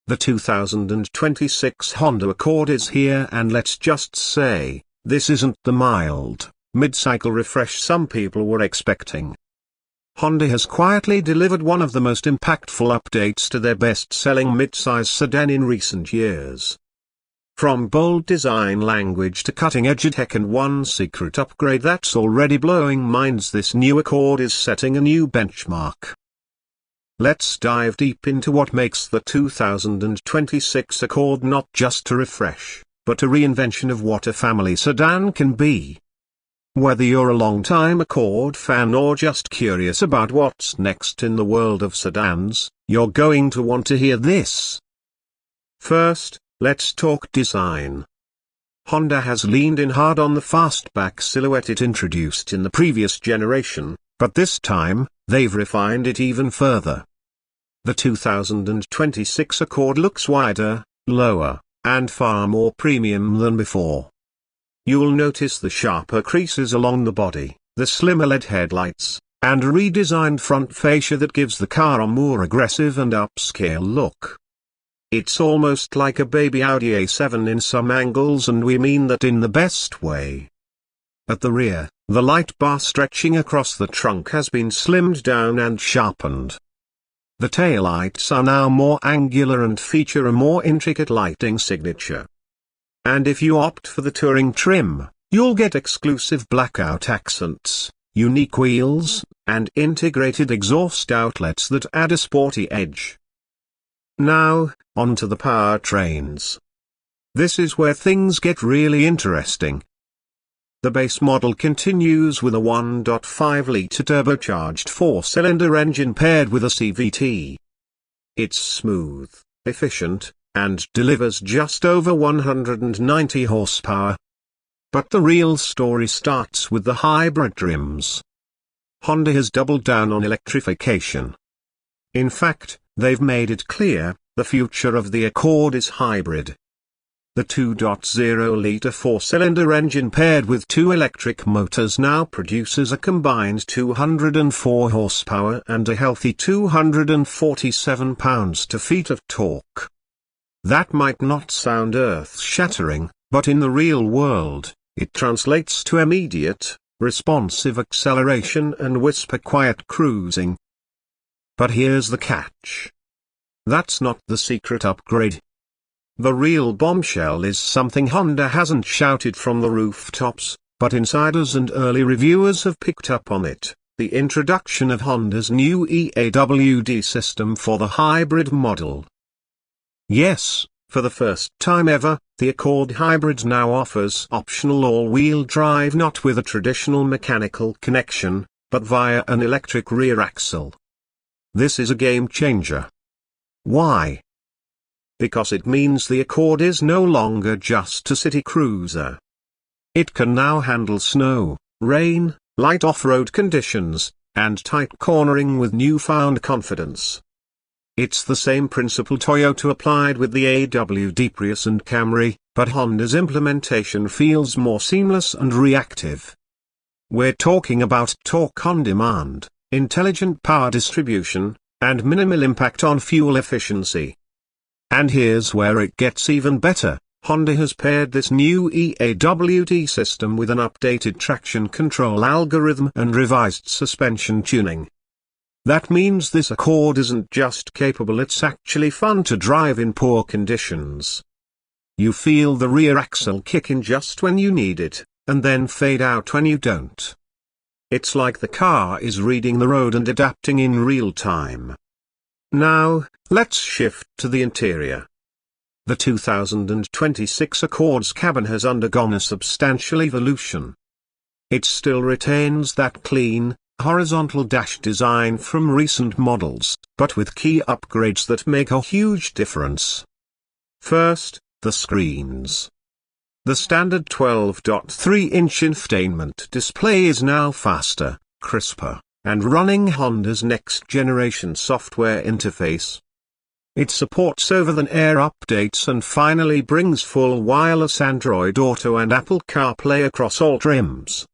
The 2026 Honda Accord is here, and let's just say, this isn't the mild, mid-cycle refresh some people were expecting. Honda has quietly delivered one of the most impactful updates to their best-selling mid-size sedan in recent years. From bold design language to cutting-edge tech and one secret upgrade that's already blowing minds, this new Accord is setting a new benchmark. Let's dive deep into what makes the 2026 Accord not just a refresh, but a reinvention of what a family sedan can be. Whether you're a long-time Accord fan or just curious about what's next in the world of sedans, you're going to want to hear this. First, let's talk design. Honda has leaned in hard on the fastback silhouette it introduced in the previous generation, but this time, they've refined it even further. The 2026 Accord looks wider, lower, and far more premium than before. You'll notice the sharper creases along the body, the slimmer LED headlights, and a redesigned front fascia that gives the car a more aggressive and upscale look. It's almost like a baby Audi A7 in some angles, and we mean that in the best way. At the rear, the light bar stretching across the trunk has been slimmed down and sharpened. The taillights are now more angular and feature a more intricate lighting signature. And if you opt for the touring trim, you'll get exclusive blackout accents, unique wheels, and integrated exhaust outlets that add a sporty edge. Now, onto the powertrains. This is where things get really interesting. The base model continues with a 1.5-litre turbocharged 4-cylinder engine paired with a CVT. It's smooth, efficient, and delivers just over 190 horsepower. But the real story starts with the hybrid trims. Honda has doubled down on electrification. In fact, they've made it clear, the future of the Accord is hybrid. The 2.0-litre 4-cylinder engine paired with two electric motors now produces a combined 204 horsepower and a healthy 247 pounds-to-feet of torque. That might not sound earth-shattering, but in the real world, it translates to immediate, responsive acceleration and whisper-quiet cruising. But here's the catch. That's not the secret upgrade. The real bombshell is something Honda hasn't shouted from the rooftops, but insiders and early reviewers have picked up on it: the introduction of Honda's new EAWD system for the hybrid model. Yes, for the first time ever, the Accord Hybrid now offers optional all-wheel drive, not with a traditional mechanical connection, but via an electric rear axle. This is a game changer. Why? Because it means the Accord is no longer just a city cruiser. It can now handle snow, rain, light off-road conditions, and tight cornering with newfound confidence. It's the same principle Toyota applied with the AWD Prius and Camry, but Honda's implementation feels more seamless and reactive. We're talking about torque on demand, intelligent power distribution, and minimal impact on fuel efficiency. And here's where it gets even better: Honda has paired this new EAWD system with an updated traction control algorithm and revised suspension tuning. That means this Accord isn't just capable, it's actually fun to drive in poor conditions. You feel the rear axle kick in just when you need it, and then fade out when you don't. It's like the car is reading the road and adapting in real time. Now, let's shift to the interior. The 2026 Accord's cabin has undergone a substantial evolution. It still retains that clean, horizontal dash design from recent models, but with key upgrades that make a huge difference. First, the screens. The standard 12.3-inch infotainment display is now faster, crisper, and running Honda's next-generation software interface. It supports over-the-air updates and finally brings full wireless Android Auto and Apple CarPlay across all trims.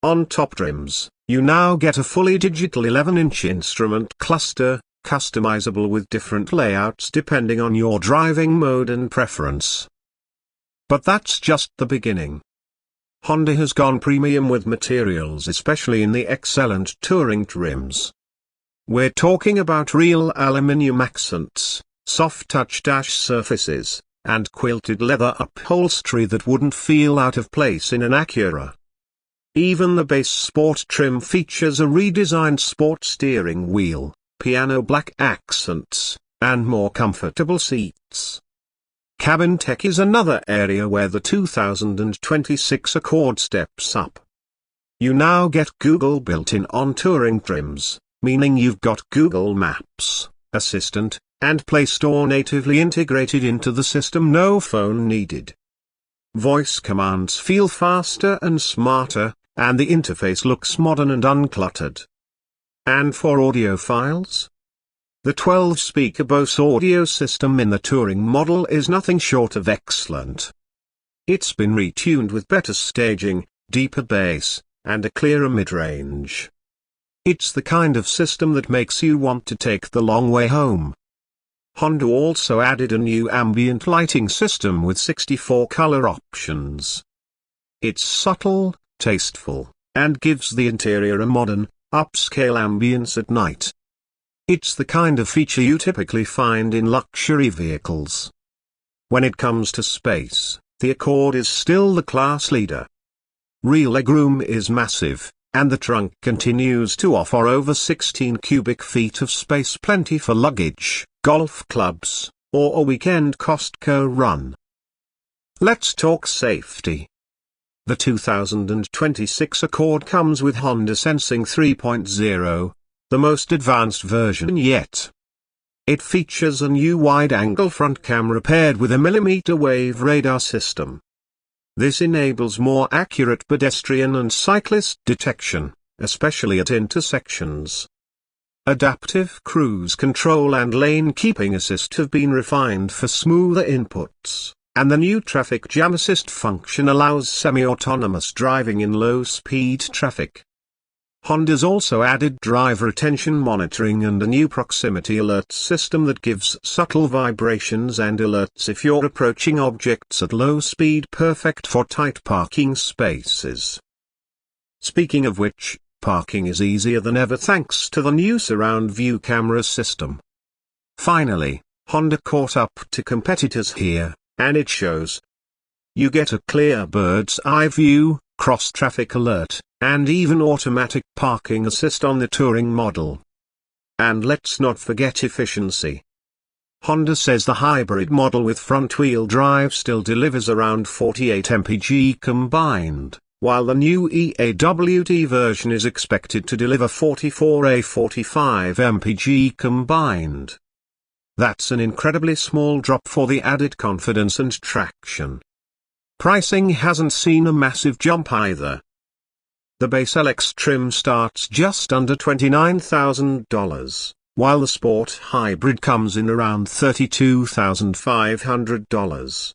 On top trims, you now get a fully digital 11-inch instrument cluster, customizable with different layouts depending on your driving mode and preference. But that's just the beginning. Honda has gone premium with materials, especially in the excellent touring trims. We're talking about real aluminium accents, soft touch dash surfaces, and quilted leather upholstery that wouldn't feel out of place in an Acura. Even the base sport trim features a redesigned sport steering wheel, piano black accents, and more comfortable seats. Cabin tech is another area where the 2026 Accord steps up. You now get Google built-in on touring trims, meaning you've got Google Maps, Assistant, and Play Store natively integrated into the system, no phone needed. Voice commands feel faster and smarter, and the interface looks modern and uncluttered. And for audiophiles? The 12-speaker Bose audio system in the touring model is nothing short of excellent. It's been retuned with better staging, deeper bass, and a clearer mid-range. It's the kind of system that makes you want to take the long way home. Honda also added a new ambient lighting system with 64 color options. It's subtle, tasteful, and gives the interior a modern, upscale ambience at night. It's the kind of feature you typically find in luxury vehicles. When it comes to space, the Accord is still the class leader. Rear legroom is massive, and the trunk continues to offer over 16 cubic feet of space, plenty for luggage, golf clubs, or a weekend Costco run. Let's talk safety. The 2026 Accord comes with Honda Sensing 3.0, the most advanced version yet. It features a new wide-angle front camera paired with a millimeter wave radar system. This enables more accurate pedestrian and cyclist detection, especially at intersections. Adaptive cruise control and lane keeping assist have been refined for smoother inputs, and the new traffic jam assist function allows semi-autonomous driving in low-speed traffic. Honda's also added driver attention monitoring and a new proximity alert system that gives subtle vibrations and alerts if you're approaching objects at low speed, perfect for tight parking spaces. Speaking of which, parking is easier than ever thanks to the new surround view camera system. Finally, Honda caught up to competitors here, and it shows. You get a clear bird's eye view, cross-traffic alert, and even automatic parking assist on the touring model. And let's not forget efficiency. Honda says the hybrid model with front-wheel drive still delivers around 48 mpg combined, while the new EAWD version is expected to deliver 44 mpg combined. That's an incredibly small drop for the added confidence and traction. Pricing hasn't seen a massive jump either. The base LX trim starts just under $29,000, while the Sport Hybrid comes in around $32,500.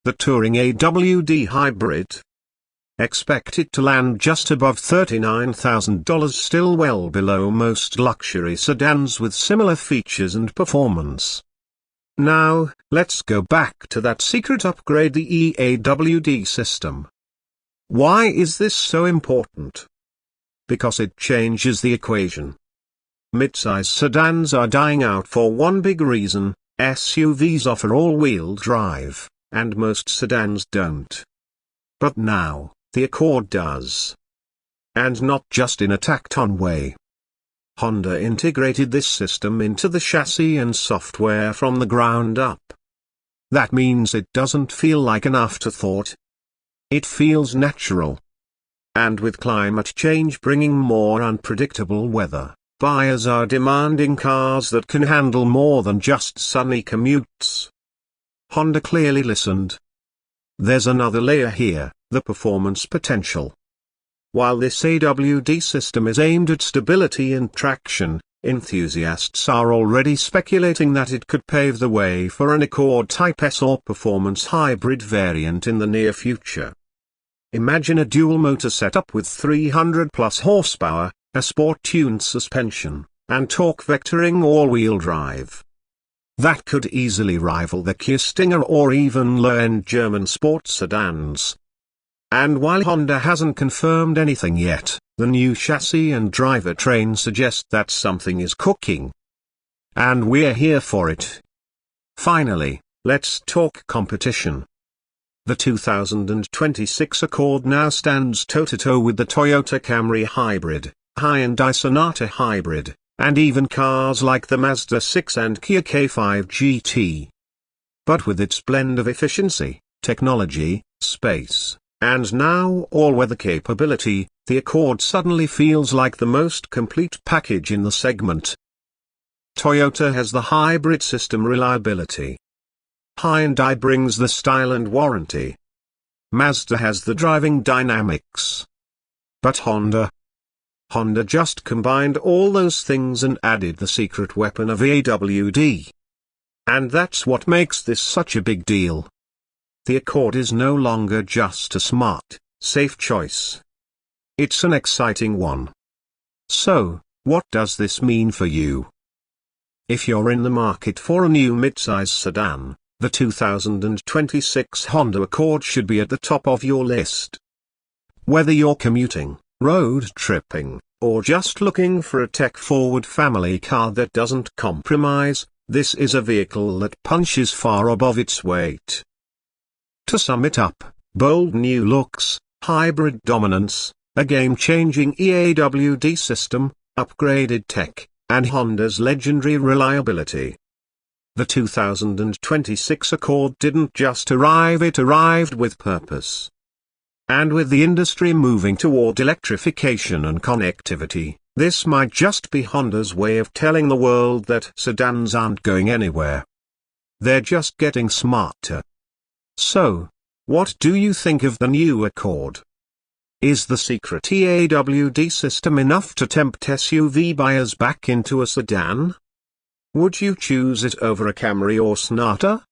The Touring AWD Hybrid, expected to land just above $39,000, still well below most luxury sedans with similar features and performance. Now, let's go back to that secret upgrade, the EAWD system. Why is this so important? Because it changes the equation. Midsize sedans are dying out for one big reason: SUVs offer all-wheel drive, and most sedans don't. But now, the Accord does. And not just in a tacked-on way. Honda integrated this system into the chassis and software from the ground up. That means it doesn't feel like an afterthought. It feels natural. And with climate change bringing more unpredictable weather, buyers are demanding cars that can handle more than just sunny commutes. Honda clearly listened. There's another layer here, the performance potential. While this AWD system is aimed at stability and traction, enthusiasts are already speculating that it could pave the way for an Accord Type S or performance hybrid variant in the near future. Imagine a dual-motor setup with 300-plus horsepower, a sport-tuned suspension, and torque vectoring all-wheel drive. That could easily rival the Kia Stinger or even low-end German sports sedans. And while Honda hasn't confirmed anything yet, the new chassis and drivetrain suggest that something is cooking. And we're here for it. Finally, let's talk competition. The 2026 Accord now stands toe-to-toe with the Toyota Camry Hybrid, Hyundai Sonata Hybrid, and even cars like the Mazda 6 and Kia K5 GT. But with its blend of efficiency, technology, space, and now all-weather capability, the Accord suddenly feels like the most complete package in the segment. Toyota has the hybrid system reliability. Hyundai brings the style and warranty. Mazda has the driving dynamics. But Honda just combined all those things and added the secret weapon of AWD. And that's what makes this such a big deal. The Accord is no longer just a smart, safe choice. It's an exciting one. So, what does this mean for you? If you're in the market for a new midsize sedan, the 2026 Honda Accord should be at the top of your list. Whether you're commuting, road tripping, or just looking for a tech-forward family car that doesn't compromise, this is a vehicle that punches far above its weight. To sum it up, bold new looks, hybrid dominance, a game-changing EAWD system, upgraded tech, and Honda's legendary reliability. The 2026 Accord didn't just arrive, it arrived with purpose. And with the industry moving toward electrification and connectivity, this might just be Honda's way of telling the world that sedans aren't going anywhere. They're just getting smarter. So, what do you think of the new Accord? Is the secret EAWD system enough to tempt SUV buyers back into a sedan? Would you choose it over a Camry or Sonata?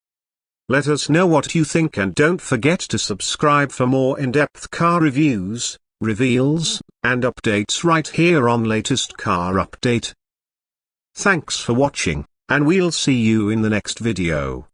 Let us know what you think, and don't forget to subscribe for more in-depth car reviews, reveals, and updates right here on Latest Car Update. Thanks for watching, and we'll see you in the next video.